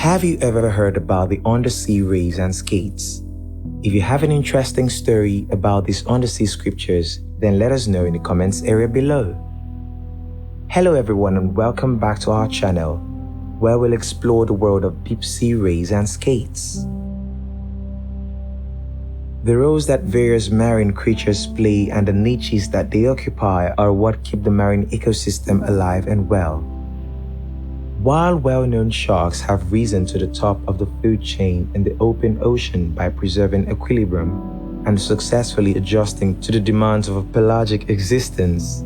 Have you ever heard about the undersea rays and skates? If you have an interesting story about these undersea scriptures, then let us know in the comments area below. Hello everyone and welcome back to our channel, where we'll explore the world of deep sea rays and skates. The roles that various marine creatures play and the niches that they occupy are what keep the marine ecosystem alive and well. While well-known sharks have risen to the top of the food chain in the open ocean by preserving equilibrium and successfully adjusting to the demands of a pelagic existence,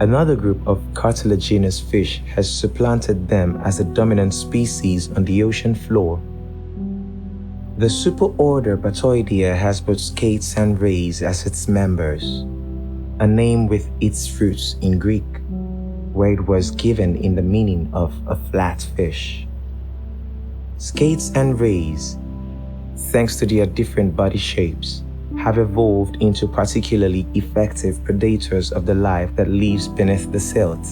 another group of cartilaginous fish has supplanted them as the dominant species on the ocean floor. The superorder Batoidea has both skates and rays as its members, a name with its roots in Greek, where it was given in the meaning of a flat fish. Skates and rays, thanks to their different body shapes, have evolved into particularly effective predators of the life that lives beneath the silt.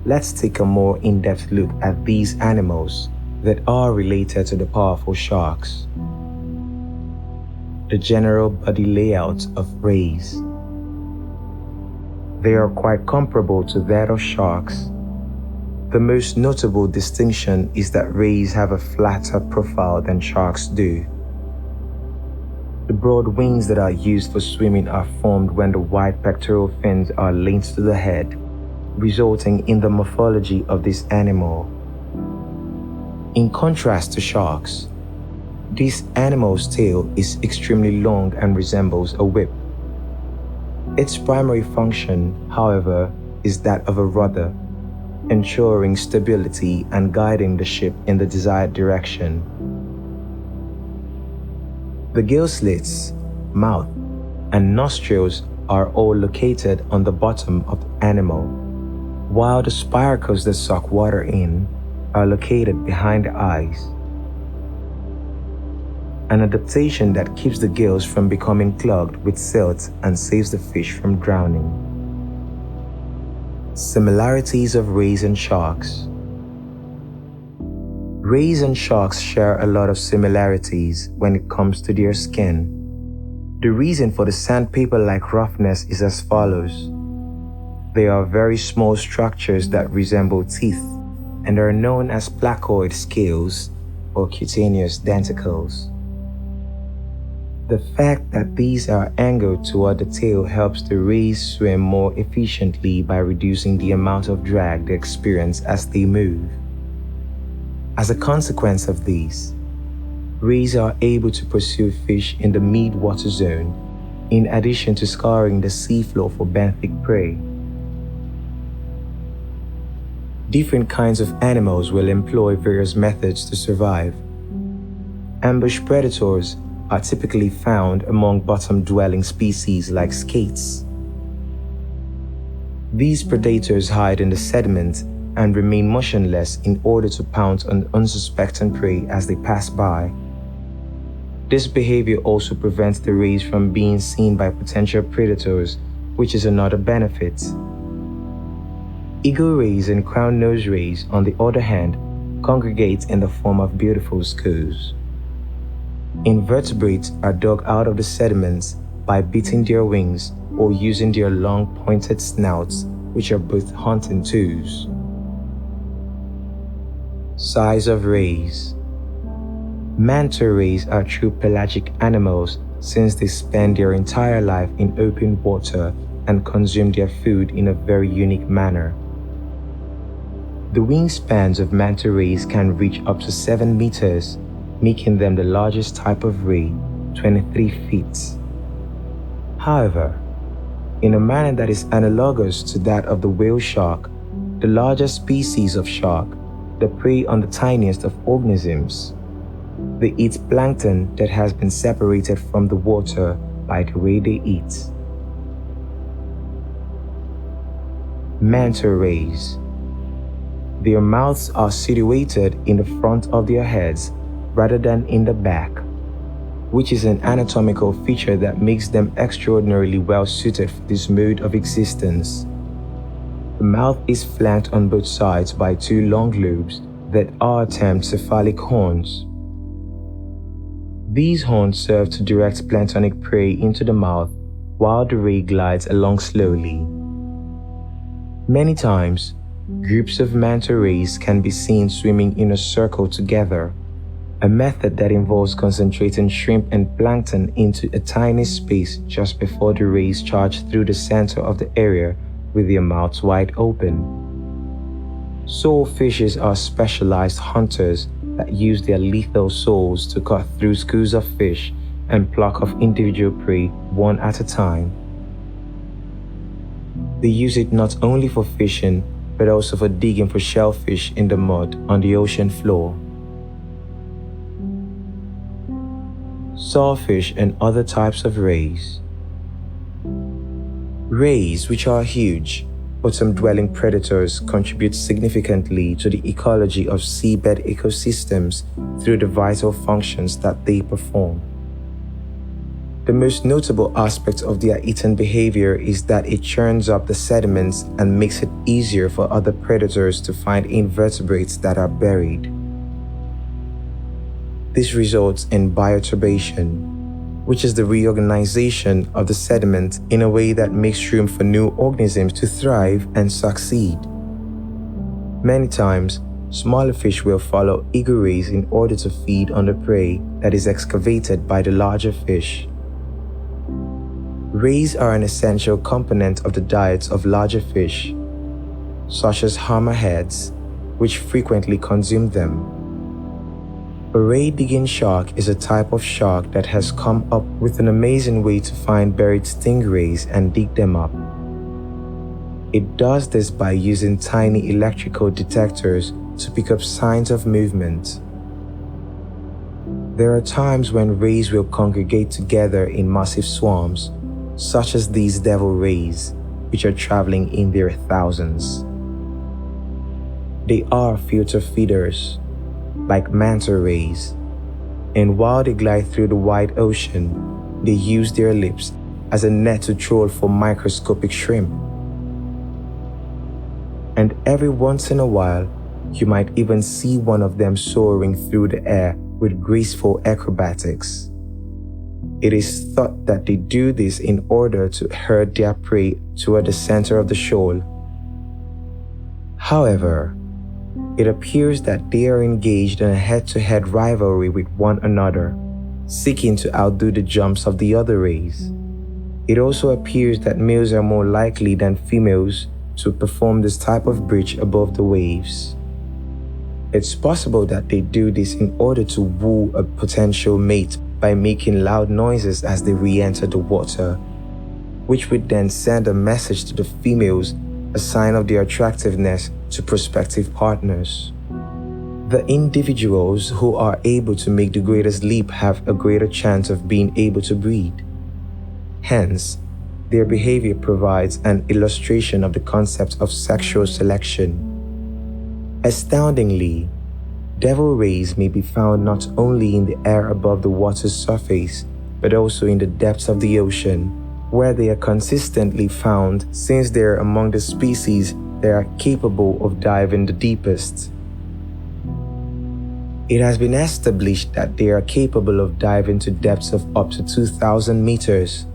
Let's take a more in-depth look at these animals that are related to the powerful sharks. The general body layout of rays. They are quite comparable to that of sharks. The most notable distinction is that rays have a flatter profile than sharks do. The broad wings that are used for swimming are formed when the wide pectoral fins are linked to the head, resulting in the morphology of this animal. In contrast to sharks, this animal's tail is extremely long and resembles a whip. Its primary function, however, is that of a rudder, ensuring stability and guiding the ship in the desired direction. The gill slits, mouth, and nostrils are all located on the bottom of the animal, while the spiracles that suck water in are located behind the eyes. An adaptation that keeps the gills from becoming clogged with silt and saves the fish from drowning. Similarities of rays and sharks. Rays and sharks share a lot of similarities when it comes to their skin. The reason for the sandpaper-like roughness is as follows. They are very small structures that resemble teeth and are known as placoid scales or cutaneous denticles. The fact that these are angled toward the tail helps the rays swim more efficiently by reducing the amount of drag they experience as they move. As a consequence of these, rays are able to pursue fish in the mid-water zone, in addition to scouring the seafloor for benthic prey. Different kinds of animals will employ various methods to survive. Ambush predators are typically found among bottom-dwelling species like skates. These predators hide in the sediment and remain motionless in order to pounce on unsuspecting prey as they pass by. This behavior also prevents the rays from being seen by potential predators, which is another benefit. Eagle rays and crown-nosed rays, on the other hand, congregate in the form of beautiful schools. Invertebrates are dug out of the sediments by beating their wings or using their long pointed snouts, which are both hunting tools. Size of rays. Manta rays are true pelagic animals since they spend their entire life in open water and consume their food in a very unique manner. The wingspans of manta rays can reach up to 7 meters, making them the largest type of ray, 23 feet. However, in a manner that is analogous to that of the whale shark, the largest species of shark, they prey on the tiniest of organisms. They eat plankton that has been separated from the water by the way they eat. Manta rays. Their mouths are situated in the front of their heads rather than in the back, which is an anatomical feature that makes them extraordinarily well suited for this mode of existence. The mouth is flanked on both sides by 2 long lobes that are termed cephalic horns. These horns serve to direct planktonic prey into the mouth while the ray glides along slowly. Many times, groups of manta rays can be seen swimming in a circle together, a method that involves concentrating shrimp and plankton into a tiny space just before the rays charge through the center of the area with their mouths wide open. Swordfishes are specialized hunters that use their lethal swords to cut through schools of fish and pluck off individual prey one at a time. They use it not only for fishing, but also for digging for shellfish in the mud on the ocean floor. Sawfish and other types of rays. Rays, which are huge, bottom-dwelling predators, contribute significantly to the ecology of seabed ecosystems through the vital functions that they perform. The most notable aspect of their eating behavior is that it churns up the sediments and makes it easier for other predators to find invertebrates that are buried. This results in bioturbation, which is the reorganization of the sediment in a way that makes room for new organisms to thrive and succeed. Many times, smaller fish will follow eager rays in order to feed on the prey that is excavated by the larger fish. Rays are an essential component of the diets of larger fish, such as hammerheads, which frequently consume them. A ray-digging shark is a type of shark that has come up with an amazing way to find buried stingrays and dig them up. It does this by using tiny electrical detectors to pick up signs of movement. There are times when rays will congregate together in massive swarms, such as these devil rays, which are traveling in their thousands. They are filter feeders, like manta rays, and while they glide through the wide ocean, they use their lips as a net to troll for microscopic shrimp. And every once in a while, you might even see one of them soaring through the air with graceful acrobatics. It is thought that they do this in order to herd their prey toward the center of the shoal. However, it appears that they are engaged in a head-to-head rivalry with one another, seeking to outdo the jumps of the other rays. It also appears that males are more likely than females to perform this type of bridge above the waves. It's possible that they do this in order to woo a potential mate by making loud noises as they re-enter the water, which would then send a message to the females, a sign of their attractiveness to prospective partners. The individuals who are able to make the greatest leap have a greater chance of being able to breed. Hence, their behavior provides an illustration of the concept of sexual selection. Astoundingly, devil rays may be found not only in the air above the water's surface, but also in the depths of the ocean, where they are consistently found since they are among the species that are capable of diving the deepest. It has been established that they are capable of diving to depths of up to 2,000 meters,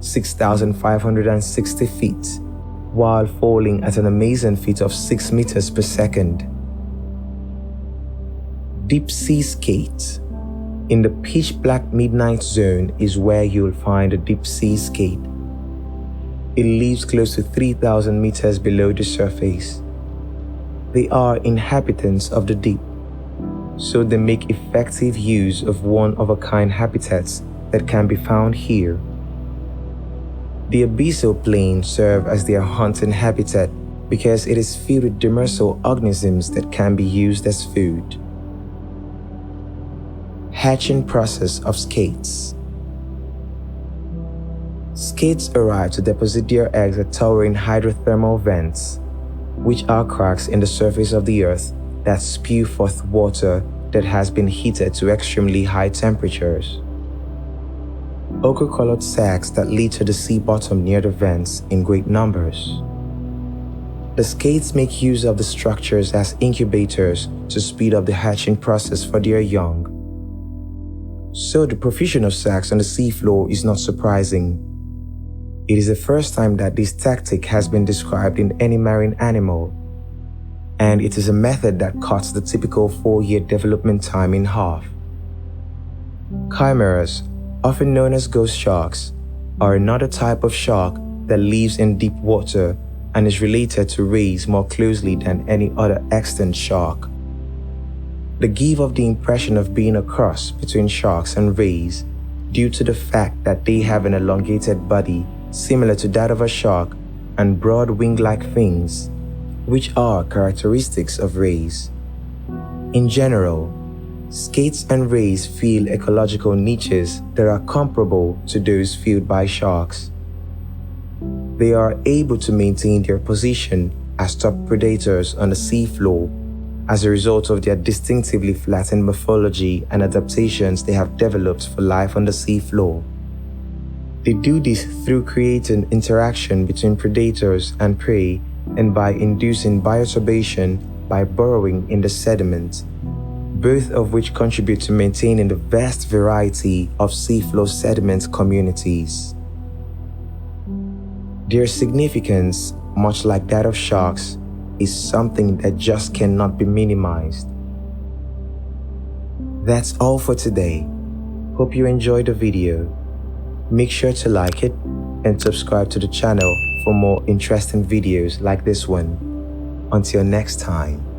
6,560 feet, while falling at an amazing feat of 6 meters per second. Deep sea skate. In the pitch-black midnight zone is where you'll find a deep sea skate. It lives close to 3,000 meters below the surface. They are inhabitants of the deep, so they make effective use of one-of-a-kind habitats that can be found here. The abyssal plains serve as their hunting habitat because it is filled with demersal organisms that can be used as food. Hatching process of skates. Skates arrive to deposit their eggs at towering hydrothermal vents, which are cracks in the surface of the earth that spew forth water that has been heated to extremely high temperatures. Ochre-colored sacs that lead to the sea bottom near the vents in great numbers. The skates make use of the structures as incubators to speed up the hatching process for their young. So the provision of sacs on the seafloor is not surprising. It is the first time that this tactic has been described in any marine animal, and it is a method that cuts the typical 4-year development time in half. Chimeras, often known as ghost sharks, are another type of shark that lives in deep water and is related to rays more closely than any other extant shark. They give off the impression of being a cross between sharks and rays due to the fact that they have an elongated body similar to that of a shark and broad wing-like fins, which are characteristics of rays. In general, skates and rays fill ecological niches that are comparable to those filled by sharks. They are able to maintain their position as top predators on the seafloor as a result of their distinctively flattened morphology and adaptations they have developed for life on the seafloor. They do this through creating interaction between predators and prey and by inducing bioturbation by burrowing in the sediment, both of which contribute to maintaining the vast variety of seafloor sediment communities. Their significance, much like that of sharks, is something that just cannot be minimized. That's all for today. Hope you enjoyed the video. Make sure to like it and subscribe to the channel for more interesting videos like this one. Until next time.